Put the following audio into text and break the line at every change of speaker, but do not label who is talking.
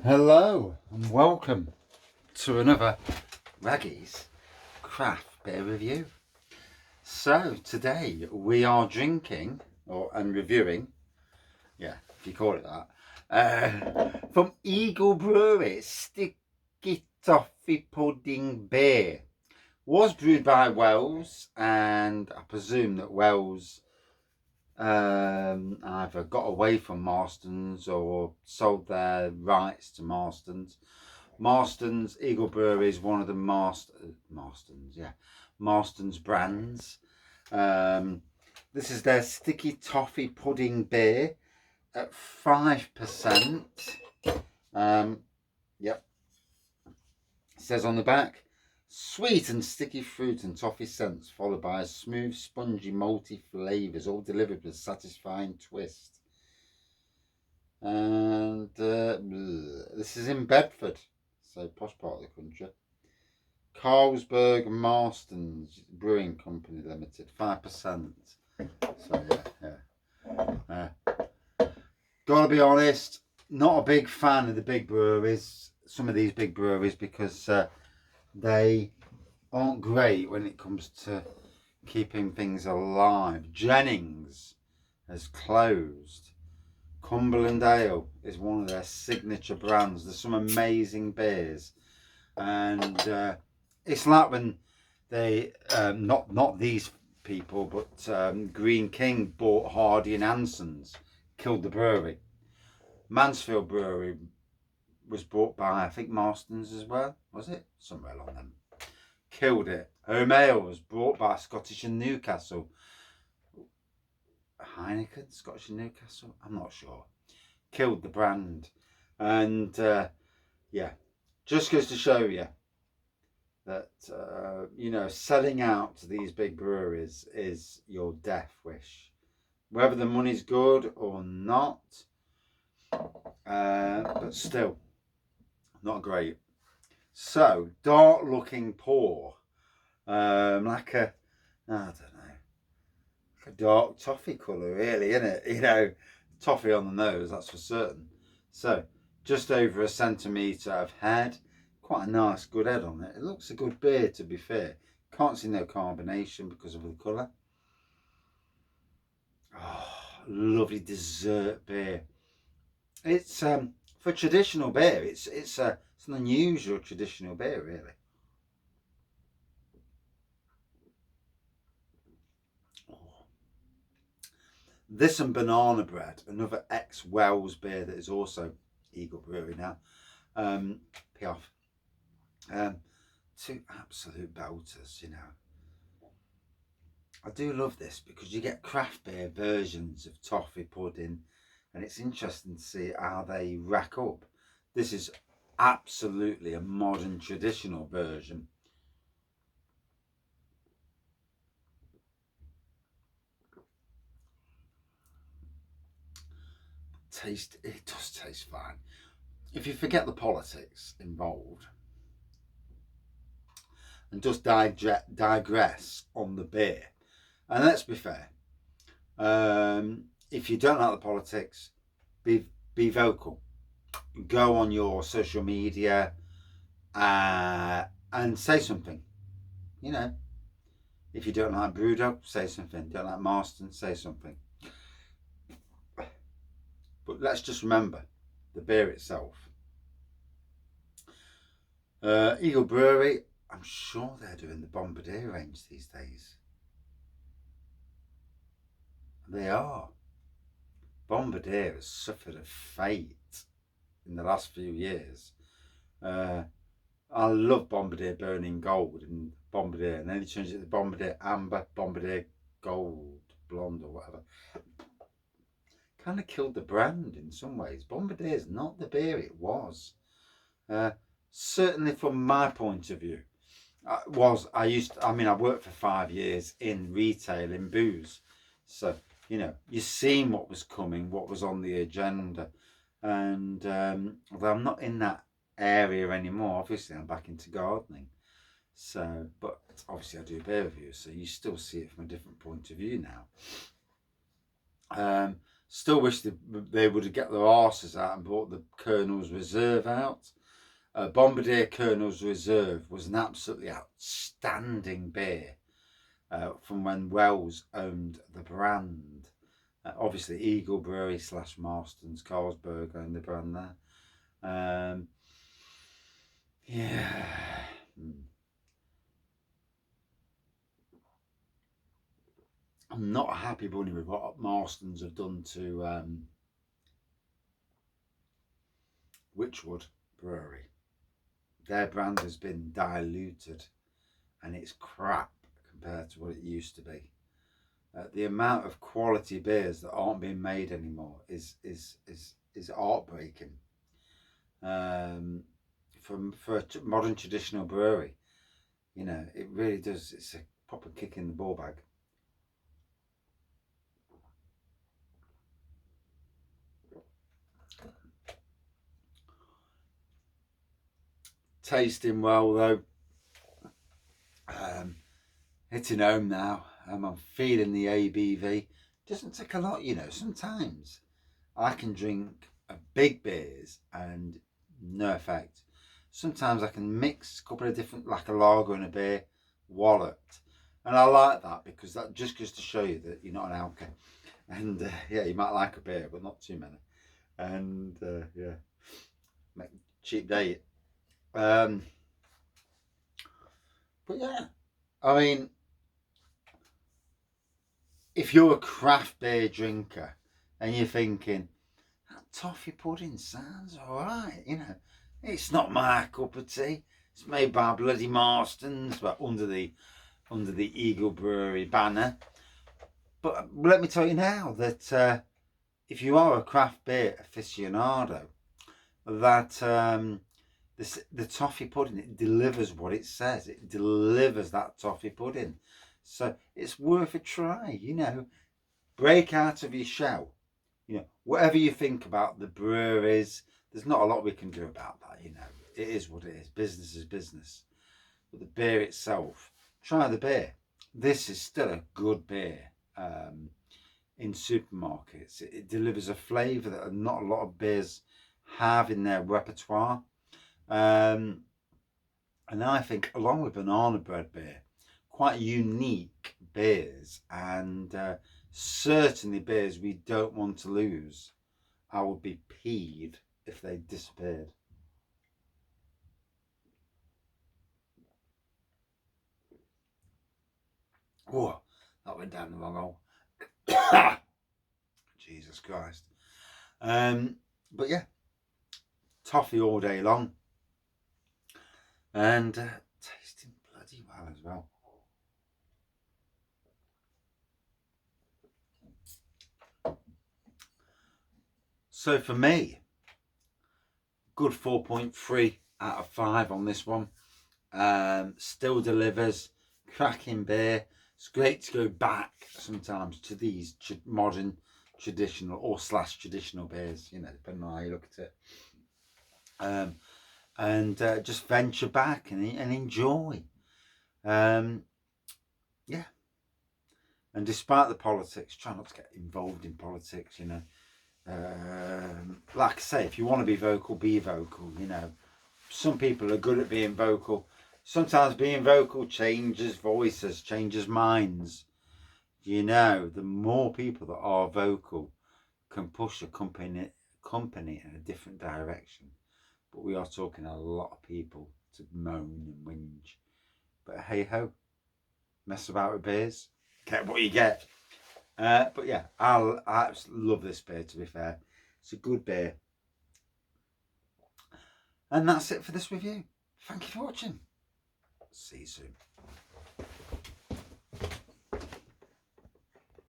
Hello and welcome to another Raggy's Craft Beer Review. So today we are drinking and reviewing, if you call it that, from Eagle Brewery, Sticky Toffee Pudding Beer. Was brewed by Wells, and I presume that Wells either got away from Marston's or sold their rights to Marston's. Eagle Brewery is one of the Marston's brands. This is their Sticky Toffee Pudding Beer at 5%. Yep. It says on the back, sweet and sticky fruit and toffee scents, followed by a smooth, spongy, malty flavours, all delivered with a satisfying twist. And this is in Bedford, so posh part of the country. Carlsberg Marston's Brewing Company Limited, 5%. So yeah. Gotta be honest, not a big fan of the big breweries. Some of these big breweries, because they aren't great when it comes to keeping things alive. Jennings has closed. Cumberland Ale is one of their signature brands. There's some amazing beers, and it's like when they not these people, but Green King bought Hardy and Anson's, killed the brewery. Mansfield Brewery was bought by, I think, Marston's as well, was it? Somewhere along them. Killed it. Home Ale was bought by Scottish and Newcastle. Heineken, Scottish and Newcastle? I'm not sure. Killed the brand. And just goes to show you that, selling out to these big breweries is your death wish. Whether the money's good or not, but still, not great. So, dark looking pour, like a, I don't know, like a dark toffee colour really, isn't it? Toffee on the nose, that's for certain. So, just over 1 centimetre of head, quite a nice good head on it. It looks a good beer, to be fair. Can't see no carbonation because of the colour. Oh, lovely dessert beer. It's for traditional beer, it's an unusual traditional beer, really. Oh. This and Banana Bread, another ex-Wells beer that is also Eagle Brewery now. Piaf. Two absolute belters, I do love this because you get craft beer versions of toffee pudding, and it's interesting to see how they rack up. This is absolutely a modern traditional version. It does taste fine. If you forget the politics involved and just digress on the beer, and let's be fair, if you don't like the politics, be vocal. Go on your social media and say something. If you don't like Brewdog, say something. Don't like Marston, say something. But let's just remember the beer itself. Eagle Brewery, I'm sure they're doing the Bombardier range these days. They are. Bombardier has suffered a fate in the last few years. I love Bombardier Burning Gold and Bombardier, and then they changed it to Bombardier Amber, Bombardier Gold, Blonde or whatever. Kind of killed the brand in some ways. Bombardier is not the beer it was. Certainly from my point of view. I worked for 5 years in retail in booze. So, you've seen what was coming, what was on the agenda. And although I'm not in that area anymore, obviously I'm back into gardening. So, but obviously I do beer reviews, so you still see it from a different point of view now. Still wish they would have get their arses out and brought the Colonel's Reserve out. Bombardier Colonel's Reserve was an absolutely outstanding beer from when Wells owned the brand. Obviously, Eagle Brewery / Marston's Carlsberg owned the brand there. Yeah. I'm not a happy bunny with what Marston's have done to Wychwood Brewery. Their brand has been diluted and it's crap compared to what it used to be. The amount of quality beers that aren't being made anymore is heartbreaking. For a modern traditional brewery, you know, it really does. It's a proper kick in the ball bag. Tasting well though. Hitting home now. I'm feeling the ABV. Doesn't take a lot, you know. Sometimes I can drink big beers and no effect. Sometimes I can mix a couple of different, like a lager and a beer, walloped. And I like that because that just goes to show you that you're not an alky. And yeah, you might like a beer, but not too many. And yeah, make cheap date. But yeah, I mean, if you're a craft beer drinker and you're thinking, that toffee pudding sounds alright, you know, it's not my cup of tea. It's made by bloody Marston's, but under the Eagle Brewery banner. But let me tell you now that if you are a craft beer aficionado, that the toffee pudding, it delivers what it says. It delivers that toffee pudding. So it's worth a try, you know. Break out of your shell. You know, whatever you think about the breweries, there's not a lot we can do about that, you know. It is what it is. Business is business. But the beer itself, try the beer. This is still a good beer in supermarkets. It delivers a flavour that not a lot of beers have in their repertoire. And I think, along with banana bread beer, quite unique beers, and certainly beers we don't want to lose. I would be peeved if they disappeared. Oh, that went down the wrong hole. Jesus Christ. But yeah, toffee all day long. And tasting bloody well as well. So for me, good 4.3 out of 5 on this one. Still delivers, cracking beer. It's great to go back sometimes to these modern traditional or / traditional beers, you know, depending on how you look at it. And just venture back and enjoy. Yeah. And despite the politics, try not to get involved in politics, you know. Like I say, if you want to be vocal, you know. Some people are good at being vocal. Sometimes being vocal changes voices, changes minds. You know, the more people that are vocal can push a company in a different direction. But we are talking a lot of people to moan and whinge. But hey ho, mess about with beers, get what you get. But yeah, I absolutely love this beer, to be fair. It's a good beer. And that's it for this review. Thank you for watching. See you soon.